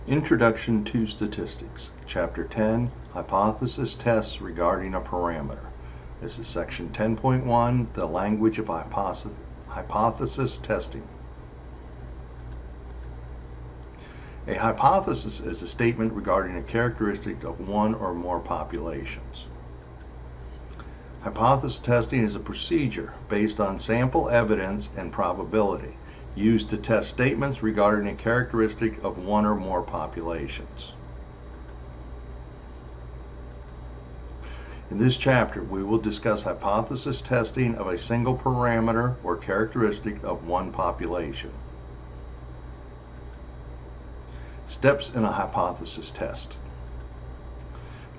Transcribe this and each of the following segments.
Introduction to Statistics, Chapter 10, Hypothesis Tests Regarding a Parameter. This is Section 10.1, the language of hypothesis testing. A hypothesis is a statement regarding a characteristic of one or more populations. Hypothesis testing is a procedure based on sample evidence and probability, used to test statements regarding a characteristic of one or more populations. In this chapter, we will discuss hypothesis testing of a single parameter or characteristic of one population. Steps in a hypothesis test.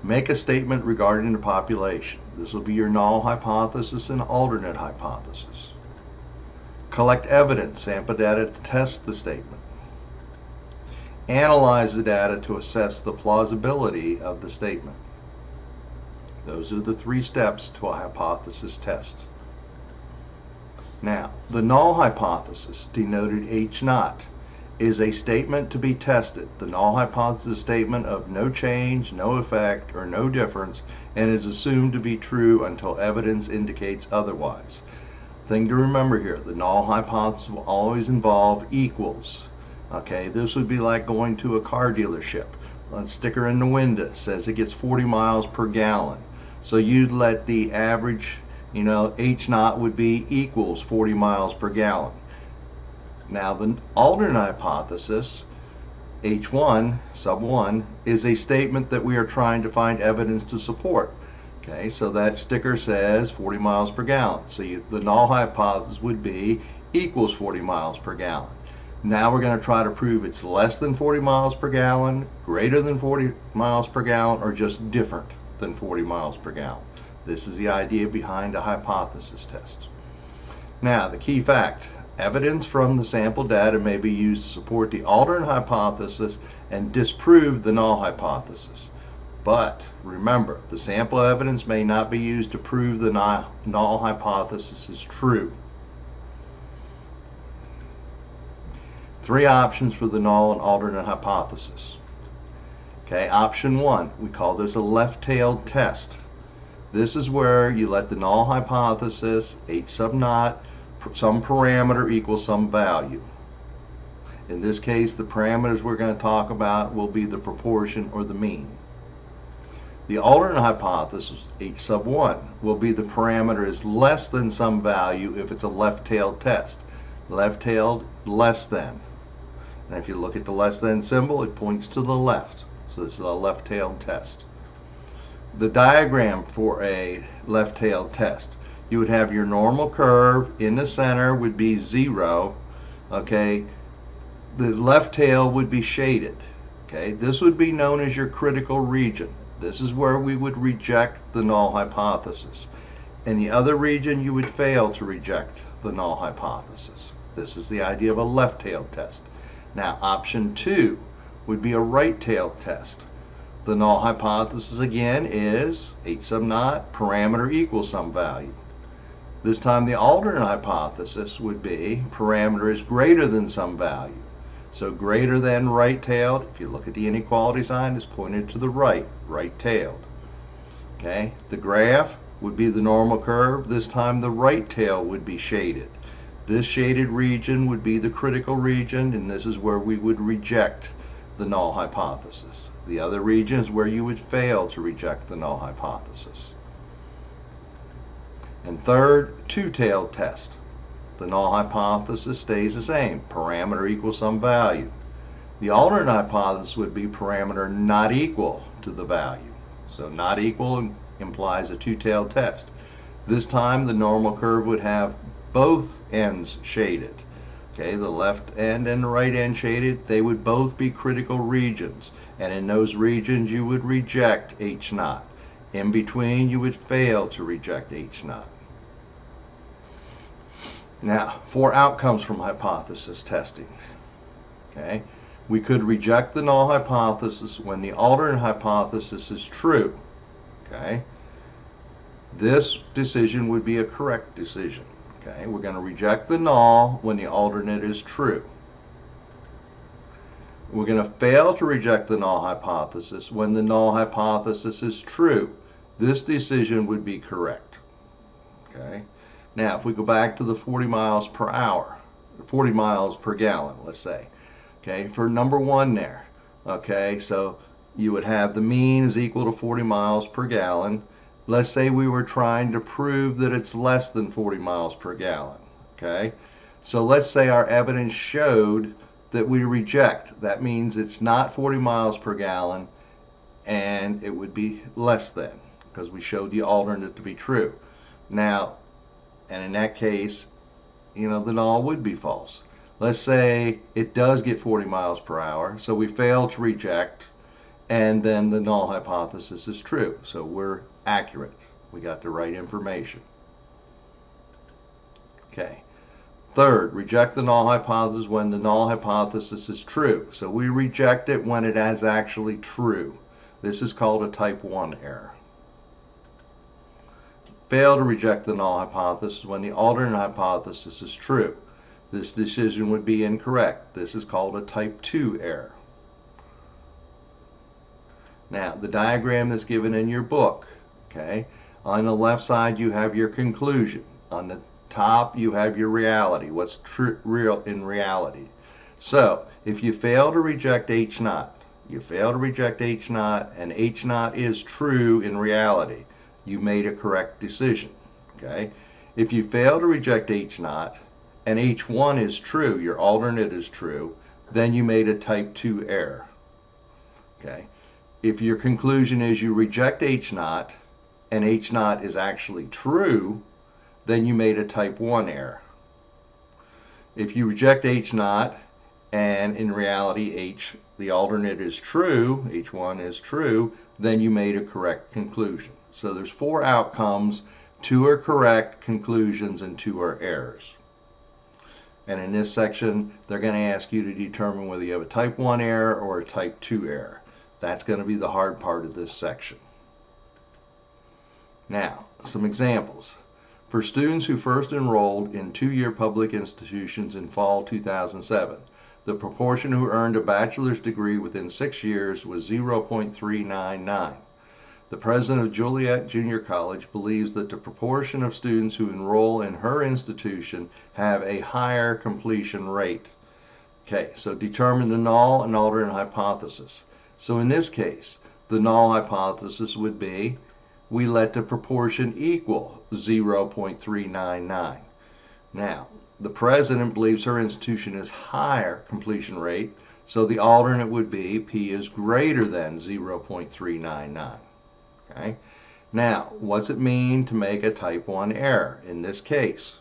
Make a statement regarding the population. This will be your null hypothesis and alternate hypothesis. Collect evidence, sample data to test the statement. Analyze the data to assess the plausibility of the statement. Those are the three steps to a hypothesis test. Now, the null hypothesis, denoted H0, is a statement to be tested. The null hypothesis statement of no change, no effect, or no difference, and is assumed to be true until evidence indicates otherwise. Thing to remember here, the null hypothesis will always involve equals. Okay, this would be like going to a car dealership. A sticker in the window says it gets 40 miles per gallon. So you'd let the average, H0 would be equals 40 miles per gallon. Now the alternate hypothesis, H1, sub 1, is a statement that we are trying to find evidence to support. Okay, so that sticker says 40 miles per gallon. So the null hypothesis would be equals 40 miles per gallon. Now we're going to try to prove it's less than 40 miles per gallon, greater than 40 miles per gallon, or just different than 40 miles per gallon. This is the idea behind a hypothesis test. Now, the key fact. Evidence from the sample data may be used to support the alternate hypothesis and disprove the null hypothesis. But remember, the sample evidence may not be used to prove the null hypothesis is true. Three options for the null and alternate hypothesis. Okay, option 1, we call this a left-tailed test. This is where you let the null hypothesis, H sub naught, some parameter equals some value. In this case, the parameters we're going to talk about will be the proportion or the mean. The alternate hypothesis, H sub 1, will be the parameter is less than some value if it's a left-tailed test. Left-tailed, less than. And if you look at the less than symbol, it points to the left. So this is a left-tailed test. The diagram for a left-tailed test. You would have your normal curve. In the center would be 0. Okay, the left tail would be shaded. Okay, this would be known as your critical region. This is where we would reject the null hypothesis. In the other region, you would fail to reject the null hypothesis. This is the idea of a left-tailed test. Now, option 2 would be a right-tailed test. The null hypothesis again is H sub naught, parameter equals some value. This time the alternate hypothesis would be parameter is greater than some value. So greater than right-tailed, if you look at the inequality sign, is pointed to the right, right-tailed. Okay, the graph would be the normal curve. This time the right tail would be shaded. This shaded region would be the critical region, and this is where we would reject the null hypothesis. The other region is where you would fail to reject the null hypothesis. And third, two-tailed test. The null hypothesis stays the same. Parameter equals some value. The alternate hypothesis would be parameter not equal to the value. So not equal implies a two-tailed test. This time the normal curve would have both ends shaded. Okay, the left end and the right end shaded, they would both be critical regions. And in those regions you would reject H0. In between, you would fail to reject H0. Now, 4 outcomes from hypothesis testing. Okay, we could reject the null hypothesis when the alternate hypothesis is true. Okay, this decision would be a correct decision. Okay, we're going to reject the null when the alternate is true. We're going to fail to reject the null hypothesis when the null hypothesis is true. This decision would be correct. Okay. Now, if we go back to the 40 miles per hour, 40 miles per gallon, let's say. Okay, for number 1 there. Okay, so you would have the mean is equal to 40 miles per gallon. Let's say we were trying to prove that it's less than 40 miles per gallon. Okay, so let's say our evidence showed that we reject. That means it's not 40 miles per gallon, and it would be less than, because we showed the alternate to be true. Now, and in that case, the null would be false. Let's say it does get 40 miles per hour, so we fail to reject, and then the null hypothesis is true. So we're accurate. We got the right information. Okay. Third, reject the null hypothesis when the null hypothesis is true. So we reject it when it is actually true. This is called a type 1 error. Fail to reject the null hypothesis when the alternate hypothesis is true. This decision would be incorrect. This is called a type 2 error. Now, the diagram that's given in your book, okay? On the left side, you have your conclusion. On the top, you have your reality, what's real in reality. So, if you fail to reject H naught, you fail to reject H naught, and H naught is true in reality, you made a correct decision, okay? If you fail to reject H naught, and H1 is true, your alternate is true, then you made a type 2 error, okay? If your conclusion is you reject H naught, and H naught is actually true, then you made a type 1 error. If you reject H naught, and in reality the alternate is true, H1 is true, then you made a correct conclusion. So there's 4 outcomes, 2 are correct conclusions and 2 are errors. And in this section, they're going to ask you to determine whether you have a type 1 error or a type 2 error. That's going to be the hard part of this section. Now, some examples. For students who first enrolled in 2-year public institutions in fall 2007, the proportion who earned a bachelor's degree within 6 years was 0.399. The president of Juliet Junior College believes that the proportion of students who enroll in her institution have a higher completion rate. Okay, so determine the null and alternate hypothesis. So in this case, the null hypothesis would be we let the proportion equal 0.399. Now, the president believes her institution has higher completion rate, so the alternate would be P is greater than 0.399. Okay? Now, what's it mean to make a type 1 error in this case?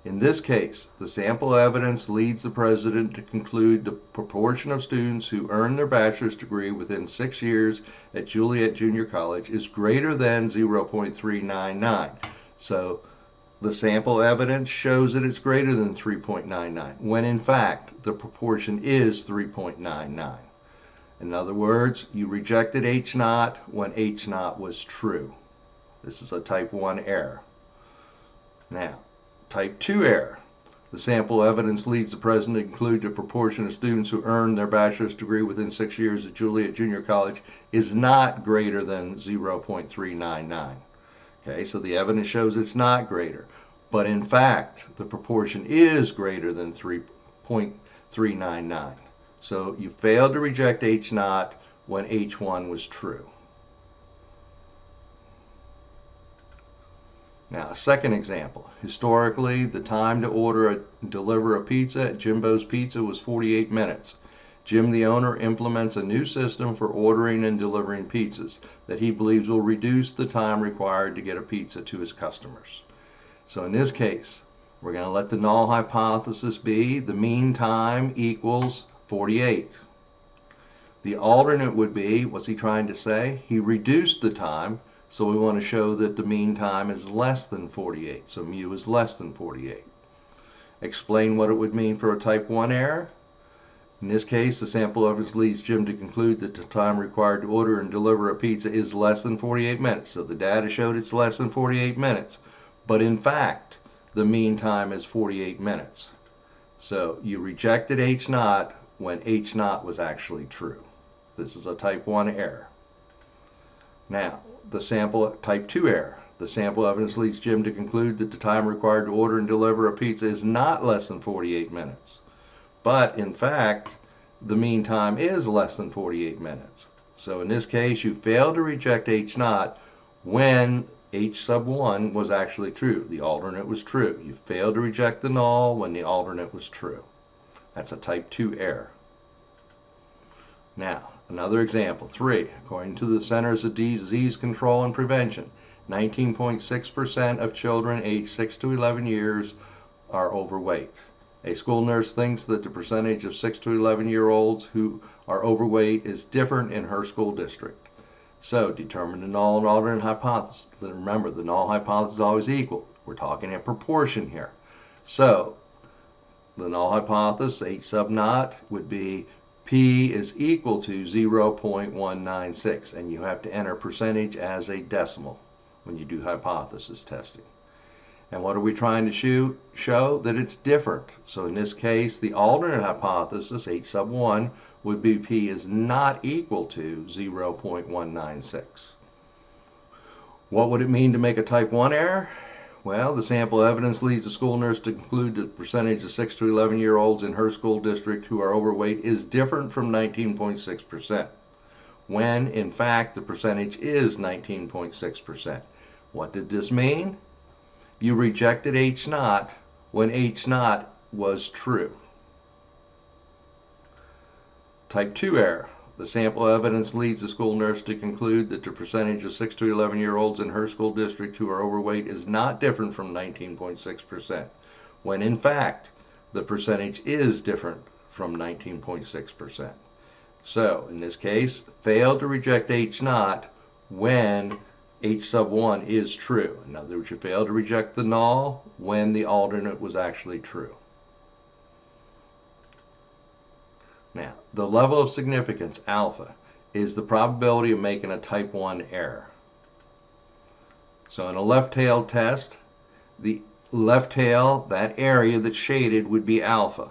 In this case, the sample evidence leads the president to conclude the proportion of students who earn their bachelor's degree within 6 years at Juliet Junior College is greater than 0.399. So the sample evidence shows that it's greater than 3.99, when in fact the proportion is 3.99. In other words, you rejected H naught when H naught was true. This is a type 1 error. Now, type 2 error. The sample evidence leads the president to conclude the proportion of students who earn their bachelor's degree within 6 years at Juliet Junior College is not greater than 0.399. Okay, so the evidence shows it's not greater. But in fact, the proportion is greater than 3.399. So you failed to reject H naught when H1 was true. Now, second example. Historically, the time to order and deliver a pizza at Jimbo's Pizza was 48 minutes. Jim, the owner, implements a new system for ordering and delivering pizzas that he believes will reduce the time required to get a pizza to his customers. So in this case, we're going to let the null hypothesis be the mean time equals 48. The alternate would be, what's he trying to say? He reduced the time, so we want to show that the mean time is less than 48. So mu is less than 48. Explain what it would mean for a type 1 error. In this case, the sample evidence leads Jim to conclude that the time required to order and deliver a pizza is less than 48 minutes. So the data showed it's less than 48 minutes. But in fact, the mean time is 48 minutes. So you rejected H naught when H naught was actually true. This is a type 1 error. Now, the sample type 2 error. The sample evidence leads Jim to conclude that the time required to order and deliver a pizza is not less than 48 minutes. But in fact, the mean time is less than 48 minutes. So in this case, you failed to reject H naught when H sub 1 was actually true. The alternate was true. You failed to reject the null when the alternate was true. That's a type 2 error. Now, another example, 3. According to the Centers of Disease Control and Prevention, 19.6% of children aged 6 to 11 years are overweight. A school nurse thinks that the percentage of 6 to 11-year-olds who are overweight is different in her school district. So, determine the null and alternate hypothesis. Remember, the null hypothesis is always equal. We're talking in proportion here. So, the null hypothesis, H sub naught, would be P is equal to 0.196, and you have to enter percentage as a decimal when you do hypothesis testing. And what are we trying to show? That it's different. So in this case, the alternate hypothesis, H sub 1, would be P is not equal to 0.196. What would it mean to make a type 1 error? Well, the sample evidence leads the school nurse to conclude that the percentage of 6 to 11-year-olds in her school district who are overweight is different from 19.6%, when in fact the percentage is 19.6%. What did this mean? You rejected H naught when H naught was true. Type 2 error. The sample evidence leads the school nurse to conclude that the percentage of 6 to 11-year-olds in her school district who are overweight is not different from 19.6%, when in fact the percentage is different from 19.6%. So, in this case, failed to reject H naught when H sub 1 is true. In other words, you failed to reject the null when the alternate was actually true. Now, the level of significance, alpha, is the probability of making a type 1 error. So in a left-tailed test, the left tail, that area that's shaded, would be alpha.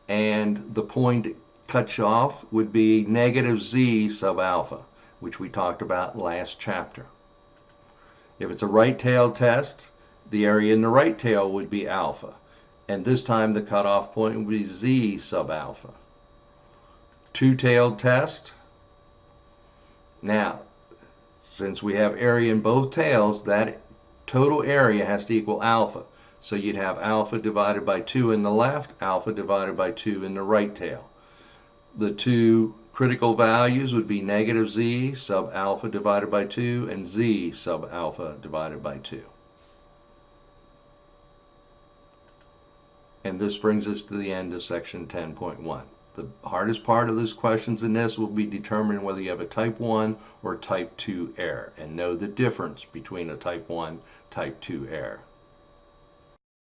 And the point it cuts off would be negative z sub alpha, which we talked about last chapter. If it's a right-tailed test, the area in the right tail would be alpha. And this time the cutoff point would be z sub alpha. Two-tailed test. Now, since we have area in both tails, that total area has to equal alpha. So you'd have alpha divided by 2 in the left, alpha divided by 2 in the right tail. The two critical values would be negative z sub alpha divided by 2 and z sub alpha divided by 2. And this brings us to the end of section 10.1. The hardest part of these questions in this will be determining whether you have a type 1 or type 2 error, and know the difference between a type 1, type 2 error.